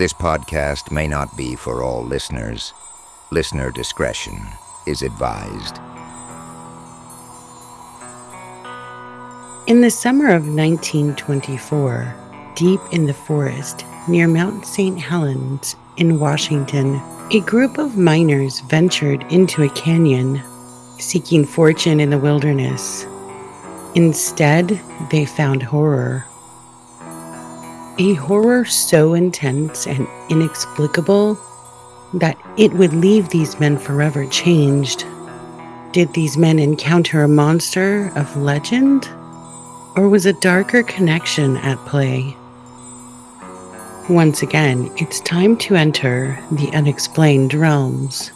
This podcast may not be for all listeners. Listener discretion is advised. In the summer of 1924, deep in the forest near Mount St. Helens in Washington, a group of miners ventured into a canyon, seeking fortune in the wilderness. Instead, they found horror. A horror so intense and inexplicable that it would leave these men forever changed. Did these men encounter a monster of legend? Or was a darker connection at play? Once again, it's time to enter the unexplained realms.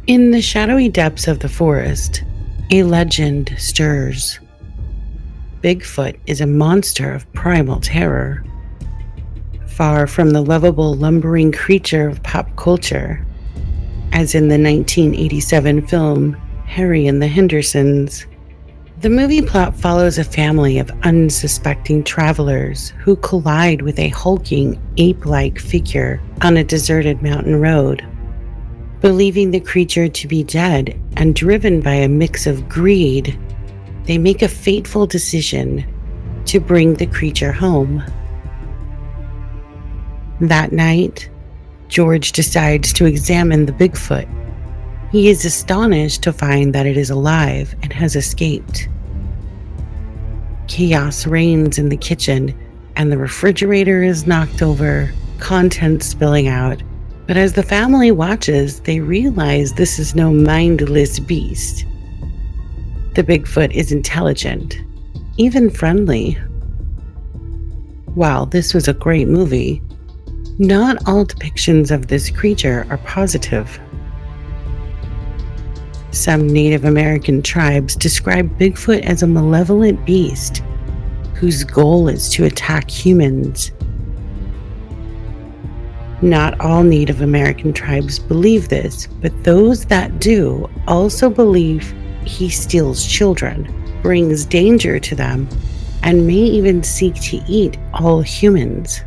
In the shadowy depths of the forest, a legend stirs. Bigfoot is a monster of primal terror. Far from the lovable, lumbering creature of pop culture, as in the 1987 film Harry and the Hendersons. The movie plot follows a family of unsuspecting travelers who collide with a hulking, ape-like figure on a deserted mountain road. Believing the creature to be dead and driven by a mix of greed, they make a fateful decision to bring the creature home. That night, George decides to examine the Bigfoot. He is astonished to find that it is alive and has escaped. Chaos reigns in the kitchen, and the refrigerator is knocked over, contents spilling out. But as the family watches, they realize this is no mindless beast. The Bigfoot is intelligent, even friendly. While this was a great movie, not all depictions of this creature are positive. Some Native American tribes describe Bigfoot as a malevolent beast whose goal is to attack humans. Not all Native American tribes believe this, but those that do also believe he steals children, brings danger to them, and may even seek to eat all humans.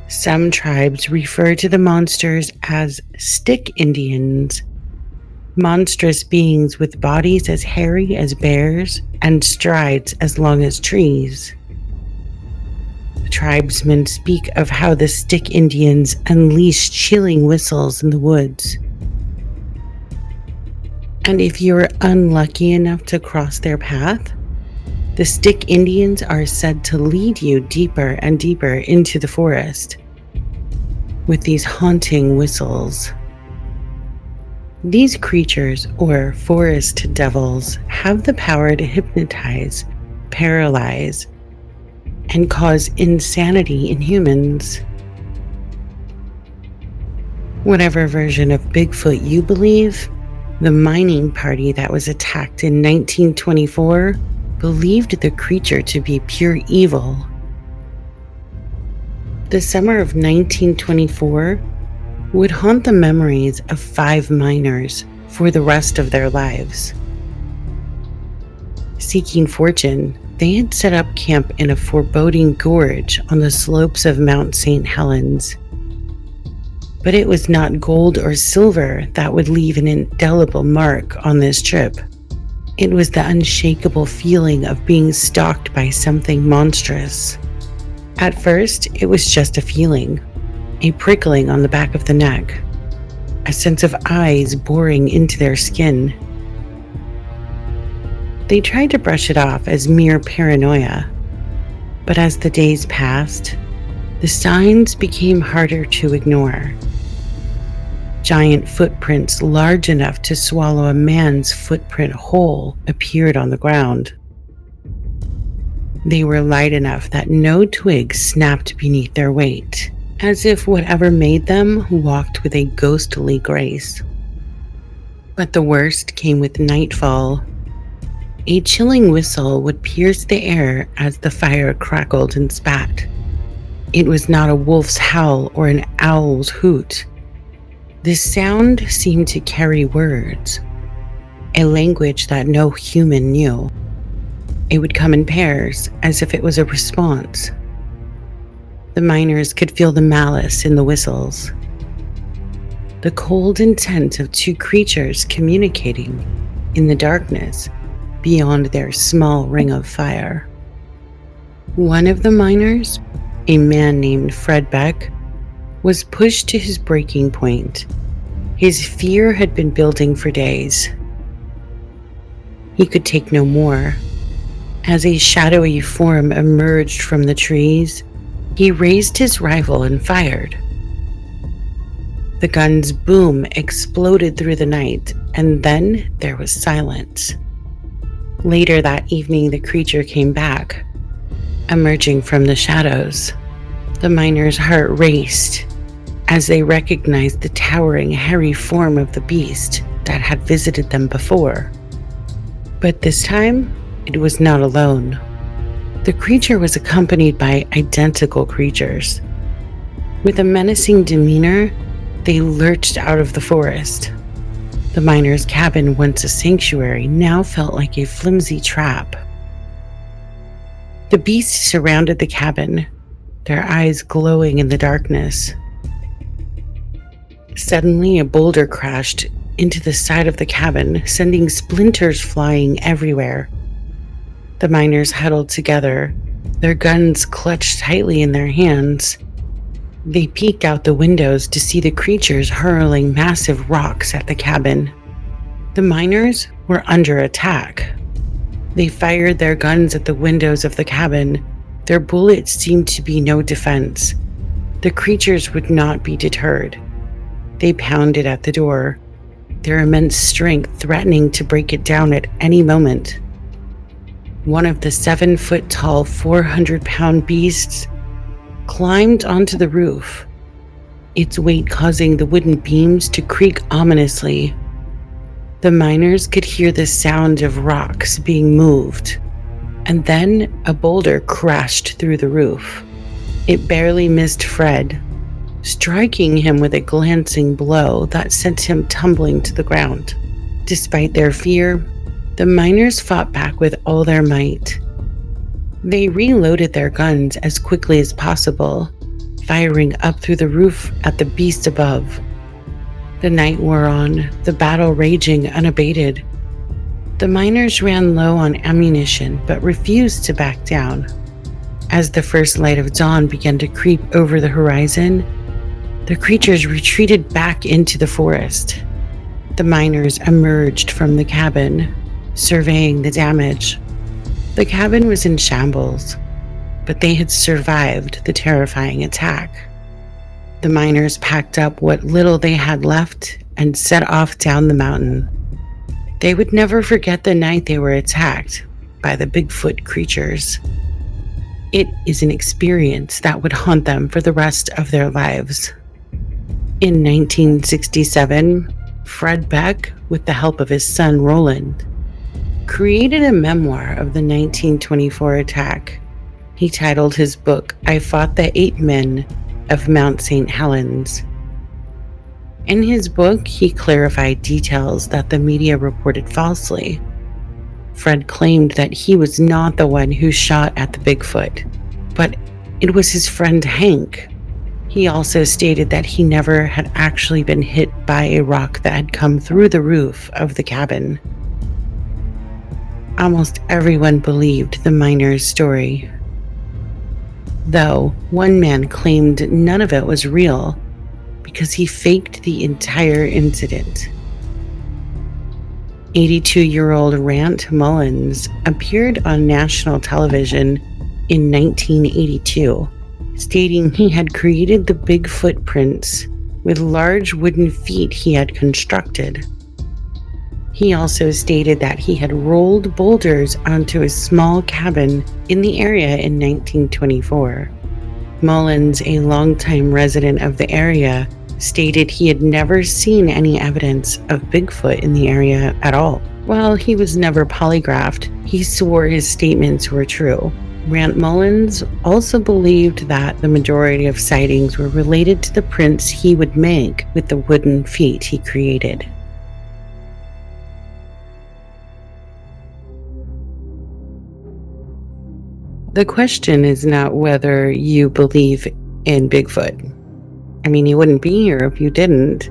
Some tribes refer to the monsters as stick Indians, monstrous beings with bodies as hairy as bears and strides as long as trees. Tribesmen speak of how the stick Indians unleash chilling whistles in the woods. And if you're unlucky enough to cross their path, the stick Indians are said to lead you deeper and deeper into the forest with these haunting whistles. These creatures, or forest devils, have the power to hypnotize, paralyze, and cause insanity in humans. Whatever version of Bigfoot you believe, the mining party that was attacked in 1924 believed the creature to be pure evil. The summer of 1924 would haunt the memories of 5 miners for the rest of their lives. Seeking fortune, they had set up camp in a foreboding gorge on the slopes of Mount St. Helens. But it was not gold or silver that would leave an indelible mark on this trip. It was the unshakable feeling of being stalked by something monstrous. At first, it was just a feeling, a prickling on the back of the neck, a sense of eyes boring into their skin. They tried to brush it off as mere paranoia, but as the days passed, the signs became harder to ignore. Giant footprints large enough to swallow a man's footprint whole appeared on the ground. They were light enough that no twigs snapped beneath their weight, as if whatever made them walked with a ghostly grace. But the worst came with nightfall. A chilling whistle would pierce the air as the fire crackled and spat. It was not a wolf's howl or an owl's hoot. This sound seemed to carry words, a language that no human knew. It would come in pairs, as if it was a response. The miners could feel the malice in the whistles, the cold intent of two creatures communicating in the darkness beyond their small ring of fire. One of the miners, a man named Fred Beck, was pushed to his breaking point. His fear had been building for days. He could take no more. As a shadowy form emerged from the trees, he raised his rifle and fired. The gun's boom exploded through the night, and then there was silence. Later that evening, the creature came back, emerging from the shadows. The miners' heart raced as they recognized the towering, hairy form of the beast that had visited them before. But this time, it was not alone. The creature was accompanied by identical creatures. With a menacing demeanor, they lurched out of the forest. The miners' cabin, once a sanctuary, now felt like a flimsy trap. The beasts surrounded the cabin, their eyes glowing in the darkness. Suddenly, a boulder crashed into the side of the cabin, sending splinters flying everywhere. The miners huddled together, their guns clutched tightly in their hands. They peeked out the windows to see the creatures hurling massive rocks at the cabin. The miners were under attack. They fired their guns at the windows of the cabin. Their bullets seemed to be no defense. The creatures would not be deterred. They pounded at the door, their immense strength threatening to break it down at any moment. One of the 7-foot-tall, 400-pound beasts climbed onto the roof, its weight causing the wooden beams to creak ominously. The miners could hear the sound of rocks being moved, and then a boulder crashed through the roof. It barely missed Fred, striking him with a glancing blow that sent him tumbling to the ground. Despite their fear, the miners fought back with all their might. They reloaded their guns as quickly as possible, firing up through the roof at the beast above. The night wore on, the battle raging unabated. The miners ran low on ammunition but refused to back down. As the first light of dawn began to creep over the horizon, the creatures retreated back into the forest. The miners emerged from the cabin, surveying the damage. The cabin was in shambles, but they had survived the terrifying attack. The miners packed up what little they had left and set off down the mountain. They would never forget the night they were attacked by the Bigfoot creatures. It is an experience that would haunt them for the rest of their lives. In 1967, Fred Beck, with the help of his son Roland, created a memoir of the 1924 attack. He titled his book, "I Fought the Ape Men of Mount St. Helens." In his book, he clarified details that the media reported falsely. Fred claimed that he was not the one who shot at the Bigfoot, but it was his friend Hank. He also stated that he never had actually been hit by a rock that had come through the roof of the cabin. Almost everyone believed the miner's story, though one man claimed none of it was real because he faked the entire incident. 82-year-old Rant Mullins appeared on national television in 1982, stating he had created the Bigfoot prints with large wooden feet he had constructed. He also stated that he had rolled boulders onto a small cabin in the area in 1924. Mullins, a longtime resident of the area, stated he had never seen any evidence of Bigfoot in the area at all. While he was never polygraphed, he swore his statements were true. Rand Mullins also believed that the majority of sightings were related to the prints he would make with the wooden feet he created. The question is not whether you believe in Bigfoot. I mean, you wouldn't be here if you didn't.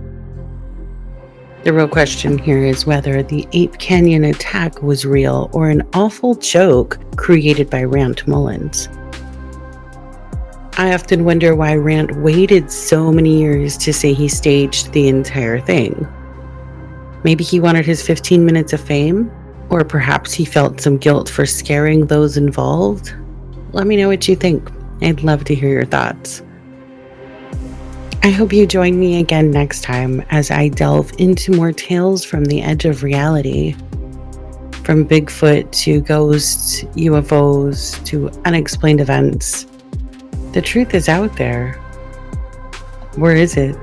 The real question here is whether the Ape Canyon Attack was real or an awful joke created by Rand Mullins. I often wonder why Rand waited so many years to say he staged the entire thing. Maybe he wanted his 15 minutes of fame? Or perhaps he felt some guilt for scaring those involved? Let me know what you think. I'd love to hear your thoughts. I hope you join me again next time as I delve into more tales from the edge of reality. From Bigfoot to ghosts, UFOs to unexplained events. The truth is out there. Where is it?